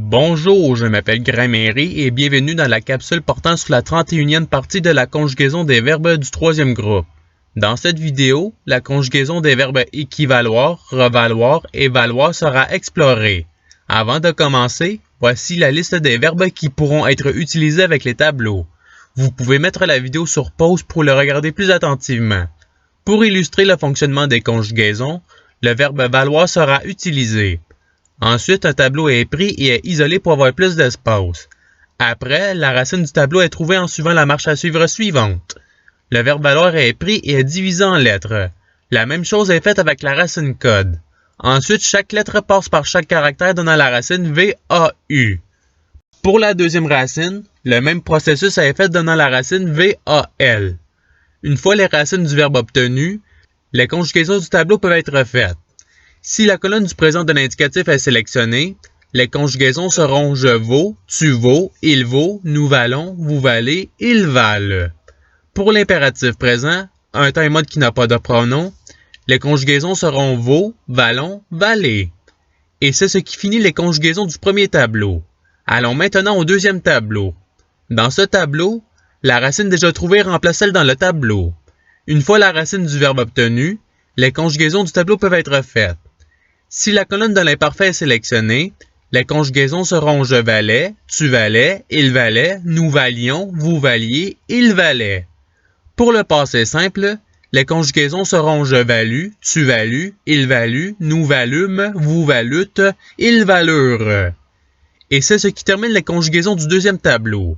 Bonjour, je m'appelle Gramairy et bienvenue dans la capsule portant sur la 31e partie de la conjugaison des verbes du troisième groupe. Dans cette vidéo, la conjugaison des verbes équivaloir, revaloir et valoir sera explorée. Avant de commencer, voici la liste des verbes qui pourront être utilisés avec les tableaux. Vous pouvez mettre la vidéo sur pause pour le regarder plus attentivement. Pour illustrer le fonctionnement des conjugaisons, le verbe valoir sera utilisé. Ensuite, un tableau est pris et est isolé pour avoir plus d'espace. Après, la racine du tableau est trouvée en suivant la marche à suivre suivante. Le verbe valoir est pris et est divisé en lettres. La même chose est faite avec la racine code. Ensuite, chaque lettre passe par chaque caractère donnant la racine VAU. Pour la deuxième racine, le même processus est fait donnant la racine VAL. Une fois les racines du verbe obtenues, les conjugaisons du tableau peuvent être faites. Si la colonne du présent de l'indicatif est sélectionnée, les conjugaisons seront « je vaux »,« tu vaux »,« il vaut »,« nous valons »,« vous valez »,« ils valent ». Pour l'impératif présent, un temps et mode qui n'a pas de pronom, les conjugaisons seront « vaut »,« valons »,« valez ». Et c'est ce qui finit les conjugaisons du premier tableau. Allons maintenant au deuxième tableau. Dans ce tableau, la racine déjà trouvée remplace celle dans le tableau. Une fois la racine du verbe obtenue, les conjugaisons du tableau peuvent être faites. Si la colonne de l'imparfait est sélectionnée, les conjugaisons seront « je valais »,« tu valais »,« il valait »,« nous valions »,« vous valiez »,« il valait ». Pour le passé simple, les conjugaisons seront « je valus »,« tu valus »,« il valut »,« nous valûmes »,« vous valûtes »,« ils valurent ». Et c'est ce qui termine les conjugaisons du deuxième tableau.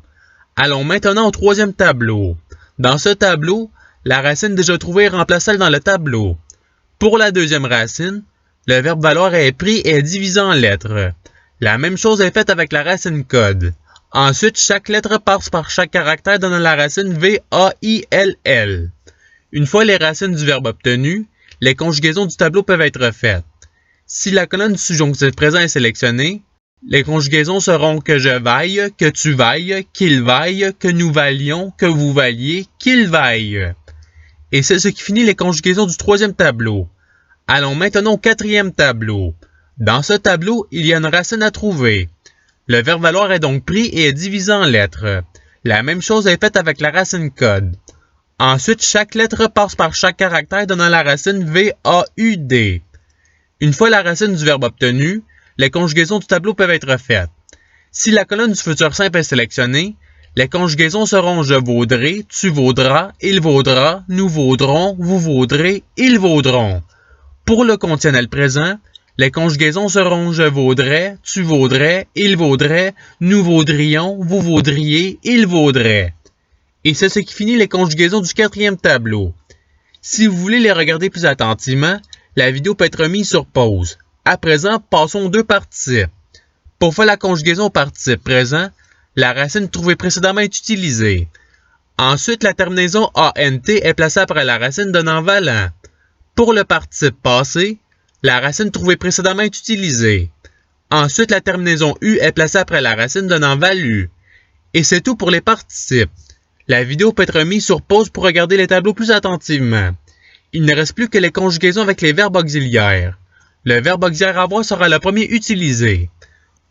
Allons maintenant au troisième tableau. Dans ce tableau, la racine déjà trouvée remplace celle dans le tableau. Pour la deuxième racine, le verbe valoir est pris et est divisé en lettres. La même chose est faite avec la racine code. Ensuite, chaque lettre passe par chaque caractère donnant la racine VAILL. Une fois les racines du verbe obtenues, les conjugaisons du tableau peuvent être faites. Si la colonne du subjonctif présent est sélectionnée, les conjugaisons seront que je vaille, que tu vailles, qu'il vaille, que nous valions, que vous valiez, qu'il vaille. Et c'est ce qui finit les conjugaisons du troisième tableau. Allons maintenant au quatrième tableau. Dans ce tableau, il y a une racine à trouver. Le verbe valoir est donc pris et est divisé en lettres. La même chose est faite avec la racine code. Ensuite, chaque lettre passe par chaque caractère donnant la racine VAUD. Une fois la racine du verbe obtenue, les conjugaisons du tableau peuvent être faites. Si la colonne du futur simple est sélectionnée, les conjugaisons seront « je vaudrai »,« tu vaudras »,« il vaudra »,« nous vaudrons »,« vous vaudrez »,« ils vaudront ». Pour le conditionnel présent, les conjugaisons seront « je vaudrais »,« tu vaudrais »,« il vaudrait »,« nous vaudrions »,« vous vaudriez »,« il vaudrait ». Et c'est ce qui finit les conjugaisons du quatrième tableau. Si vous voulez les regarder plus attentivement, la vidéo peut être mise sur pause. À présent, passons aux deux participes. Pour faire la conjugaison au participe présent, la racine trouvée précédemment est utilisée. Ensuite, la terminaison ANT est placée après la racine donnant valant. Pour le participe passé, la racine trouvée précédemment est utilisée. Ensuite, la terminaison U est placée après la racine donnant valu. Et c'est tout pour les participes. La vidéo peut être mise sur pause pour regarder les tableaux plus attentivement. Il ne reste plus que les conjugaisons avec les verbes auxiliaires. Le verbe auxiliaire avoir sera le premier utilisé.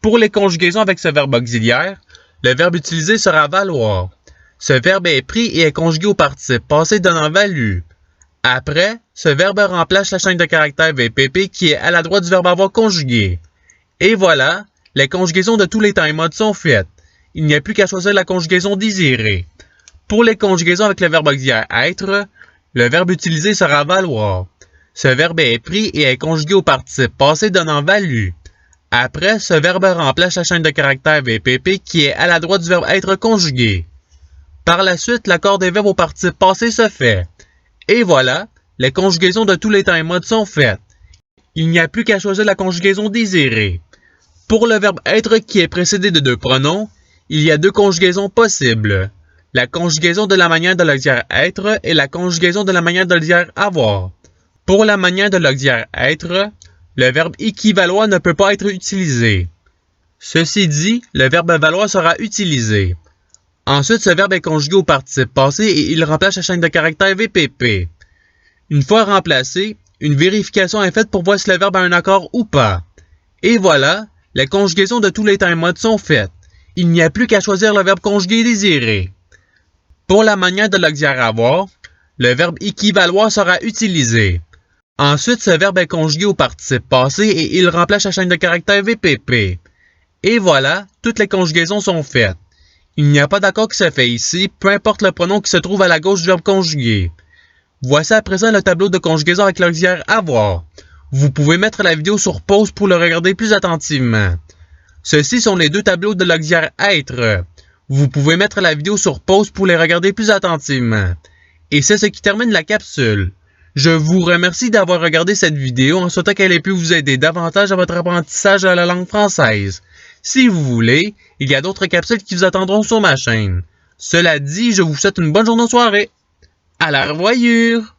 Pour les conjugaisons avec ce verbe auxiliaire, le verbe utilisé sera valoir. Ce verbe est pris et est conjugué au participe passé donnant valu. Après, ce verbe remplace la chaîne de caractères VPP qui est à la droite du verbe avoir conjugué. Et voilà, les conjugaisons de tous les temps et modes sont faites. Il n'y a plus qu'à choisir la conjugaison désirée. Pour les conjugaisons avec le verbe auxiliaire être, le verbe utilisé sera valoir. Ce verbe est pris et est conjugué au participe passé donnant valu. Après, ce verbe remplace la chaîne de caractères VPP qui est à la droite du verbe être conjugué. Par la suite, l'accord des verbes au participe passé se fait. Et voilà, les conjugaisons de tous les temps et modes sont faites. Il n'y a plus qu'à choisir la conjugaison désirée. Pour le verbe être qui est précédé de deux pronoms, il y a deux conjugaisons possibles. La conjugaison de la manière de l'auxiliaire être et la conjugaison de la manière de l'auxiliaire avoir. Pour la manière de l'auxiliaire être, le verbe équivaloir ne peut pas être utilisé. Ceci dit, le verbe valoir sera utilisé. Ensuite, ce verbe est conjugué au participe passé et il remplace la chaîne de caractères VPP. Une fois remplacé, une vérification est faite pour voir si le verbe a un accord ou pas. Et voilà, Les conjugaisons de tous les temps et modes sont faites. Il n'y a plus qu'à choisir le verbe conjugué désiré. Pour la manière de l'auxiliaire avoir, le verbe équivaloir sera utilisé. Ensuite, ce verbe est conjugué au participe passé et il remplace la chaîne de caractères VPP. Et voilà, toutes les conjugaisons sont faites. Il n'y a pas d'accord qui se fait ici, peu importe le pronom qui se trouve à la gauche du verbe conjugué. Voici à présent le tableau de conjugaison avec l'auxiliaire avoir. Vous pouvez mettre la vidéo sur pause pour le regarder plus attentivement. Ceux-ci sont les deux tableaux de l'auxiliaire être. Vous pouvez mettre la vidéo sur pause pour les regarder plus attentivement. Et c'est ce qui termine la capsule. Je vous remercie d'avoir regardé cette vidéo en souhaitant qu'elle ait pu vous aider davantage à votre apprentissage de la langue française. Si vous voulez, il y a d'autres capsules qui vous attendront sur ma chaîne. Cela dit, je vous souhaite une bonne journée ou soirée. À la revoyure!